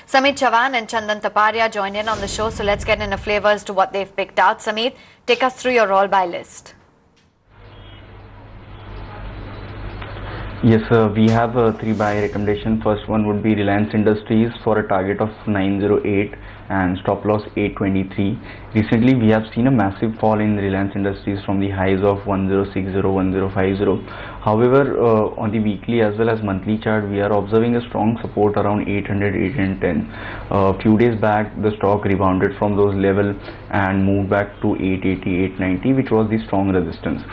Samit Chavan and Chandan Taparia join in on the show, so let's get in a flavor as to what they've picked out. Samit, take us through your roll-by list. Yes, we have three buy recommendation. First one would be Reliance Industries for a target of 908 and stop loss 823. Recently, we have seen a massive fall in Reliance Industries from the highs of 1060, 1050. However, on the weekly as well as monthly chart, we are observing a strong support around 800, 810. Few days back, the stock rebounded from those levels and moved back to 880, 890, which was the strong resistance.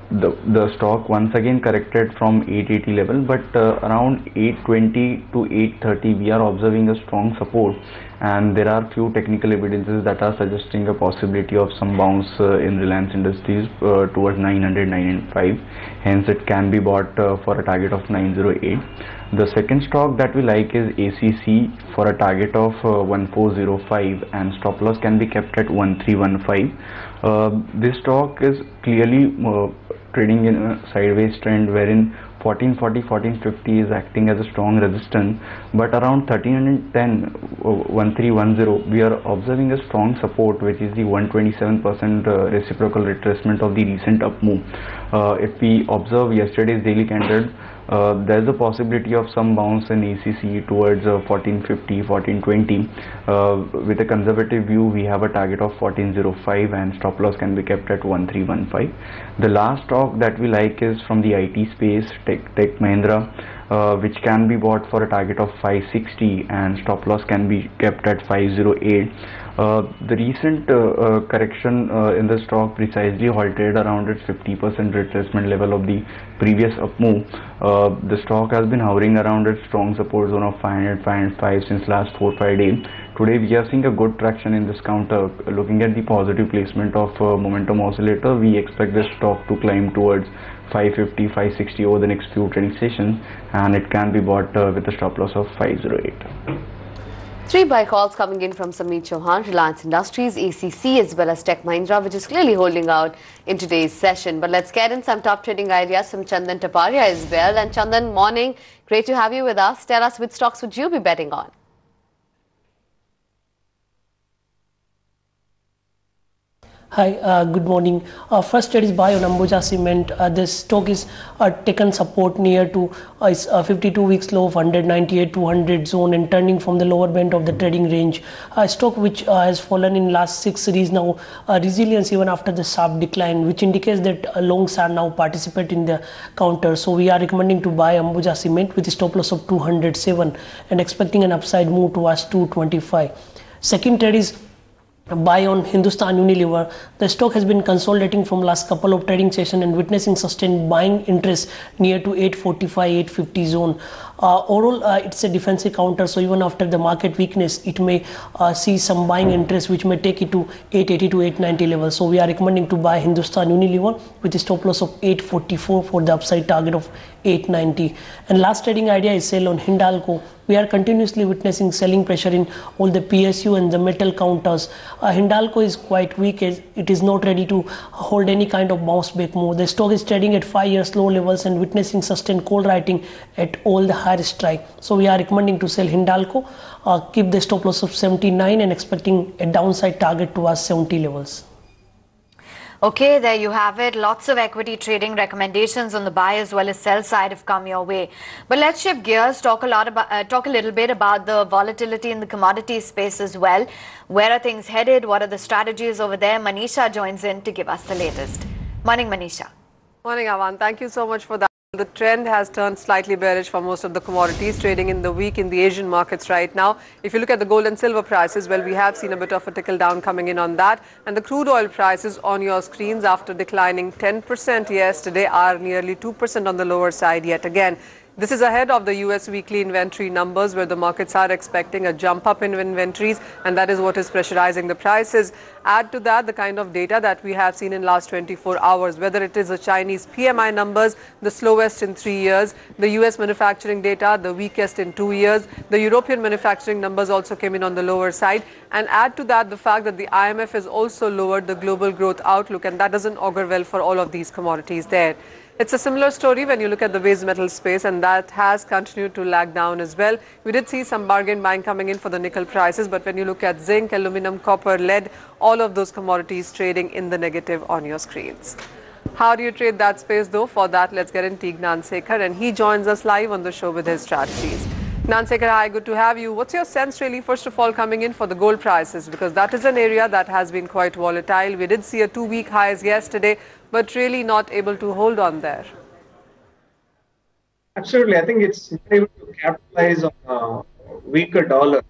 The stock once again corrected from 880 level, but around 820 to 830 we are observing a strong support, and there are few technical evidences that are suggesting a possibility of some bounce in Reliance Industries towards 900, 905. Hence it can be bought for a target of 908. The second stock that we like is ACC for a target of 1405 and stop loss can be kept at 1315. This stock is clearly trading in a sideways trend wherein 1440, 1450 is acting as a strong resistance, but around 1310, 1310 we are observing a strong support, which is the 127% reciprocal retracement of the recent up move. If we observe yesterday's daily candle, there is a possibility of some bounce in ACC towards 1450, 1420. With a conservative view, we have a target of 1405 and stop loss can be kept at 1315. The last stock that we like is from the IT space, Tech Mahindra, which can be bought for a target of 560 and stop loss can be kept at 508. The recent correction in the stock precisely halted around its 50% retracement level of the previous up move. The stock has been hovering around its strong support zone of 500, 505 since last 4-5 days. Today we are seeing a good traction in this counter. Looking at the positive placement of momentum oscillator, we expect this stock to climb towards 550, 560 over the next few trading sessions, and it can be bought with a stop loss of 508. Three buy calls coming in from Samit Chauhan, Reliance Industries, ACC as well as Tech Mahindra, which is clearly holding out in today's session. But let's get in some top trading ideas from Chandan Taparia as well. And Chandan, morning, great to have you with us. Tell us which stocks would you be betting on? Hi, good morning. First trade is buy on Ambuja Cement. This stock is taken support near to its 52 weeks low of 198-200 zone and turning from the lower band of the trading range. Stock which has fallen in last 6 series now resilience even after the sharp decline, which indicates that longs are now participate in the counter. So we are recommending to buy Ambuja Cement with a stop loss of 207 and expecting an upside move towards 225. Second trade is buy on Hindustan Unilever. The stock has been consolidating from last couple of trading session and witnessing sustained buying interest near to 845, 850 zone. Overall, it's a defensive counter, so even after the market weakness, it may see some buying interest, which may take it to 880 to 890 level. So we are recommending to buy Hindustan Unilever with a stop loss of 844 for the upside target of 890. And last trading idea is sell on Hindalco. We are continuously witnessing selling pressure in all the PSU and the metal counters. Hindalco is quite weak as it is not ready to hold any kind of bounce back move. The stock is trading at 5-year low levels and witnessing sustained call writing at all the higher strike. So we are recommending to sell Hindalco, keep the stop loss of 79 and expecting a downside target towards 70 levels. Okay, there you have it. Lots of equity trading recommendations on the buy as well as sell side have come your way. But let's shift gears, talk a little bit about the volatility in the commodity space as well. Where are things headed? What are the strategies over there? Manisha joins in to give us the latest. Morning, Manisha. Morning, Avan. Thank you so much for that. The trend has turned slightly bearish for most of the commodities trading in the week in the Asian markets right now. If you look at the gold and silver prices, well, we have seen a bit of a tickle down coming in on that. And the crude oil prices on your screens after declining 10% yesterday are nearly 2% on the lower side yet again. This is ahead of the US weekly inventory numbers where the markets are expecting a jump up in inventories, and that is what is pressurizing the prices. Add to that the kind of data that we have seen in last 24 hours, whether it is the Chinese PMI numbers, the slowest in 3 years, the US manufacturing data, the weakest in 2 years, the European manufacturing numbers also came in on the lower side, and add to that the fact that the IMF has also lowered the global growth outlook, and that doesn't augur well for all of these commodities there. It's a similar story when you look at the base metal space, and that has continued to lag down as well. We did see some bargain buying coming in for the nickel prices, but when you look at zinc, aluminum, copper, lead, all of those commodities trading in the negative on your screens. How do you trade that space though? For that, let's get in Teague Gnanasekar, and he joins us live on the show with his strategies. Gnanasekar, hi, good to have you. What's your sense really, first of all, coming in for the gold prices? Because that is an area that has been quite volatile. We did see a 2-week highs yesterday, but really not able to hold on there. Absolutely. I think it's able to capitalize on a weaker dollar.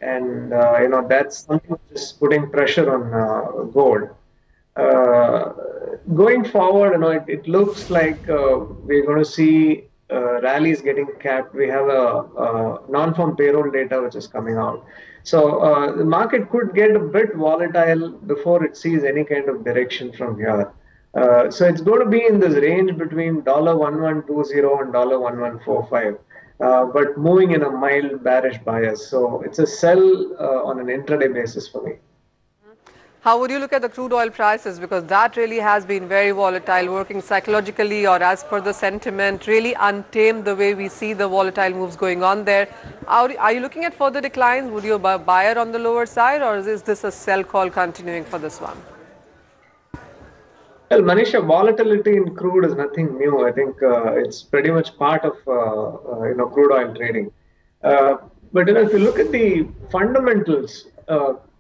And, that's something which is putting pressure on gold. Going forward, it looks like we're going to see rallies getting capped. We have a non-farm payroll data which is coming out. So the market could get a bit volatile before it sees any kind of direction from here. So it's going to be in this range between $1120 and $1145, but moving in a mild bearish bias. So it's a sell on an intraday basis for me. How would you look at the crude oil prices? Because that really has been very volatile, working psychologically or as per the sentiment, really untamed the way we see the volatile moves going on there. Are you looking at further declines? Would you buy buyer on the lower side, or is this a sell call continuing for this one? Well, Manisha, volatility in crude is nothing new. I think it's pretty much part of crude oil trading. But if you look at the fundamentals,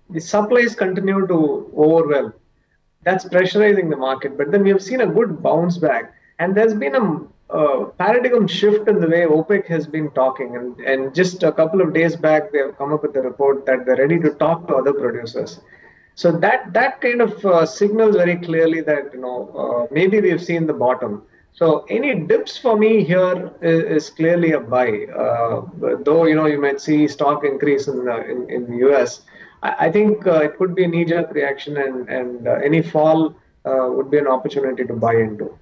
the supplies continue to overwhelm. That's pressurizing the market. But then we have seen a good bounce back, and there's been a paradigm shift in the way OPEC has been talking. And just a couple of days back, they have come up with a report that they're ready to talk to other producers. So that kind of signals very clearly that maybe we've seen the bottom. So any dips for me here is clearly a buy. Though you might see stock increase in the US. I think it could be a knee-jerk reaction, and any fall would be an opportunity to buy into.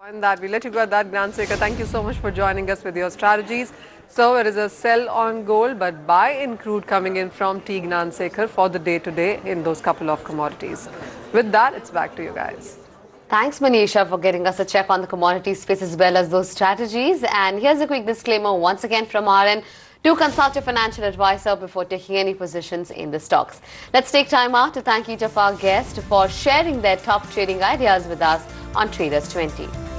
On that, we let you go at that, Gnanasekar. Thank you so much for joining us with your strategies. So it is a sell on gold, but buy in crude coming in from Teague Gnanasekar for the day-to-day in those couple of commodities. With that, it's back to you guys. Thanks, Manisha, for getting us a check on the commodity space as well as those strategies. And here's a quick disclaimer once again from our end. Do consult your financial advisor before taking any positions in the stocks. Let's take time out to thank each of our guests for sharing their top trading ideas with us on Traders 20.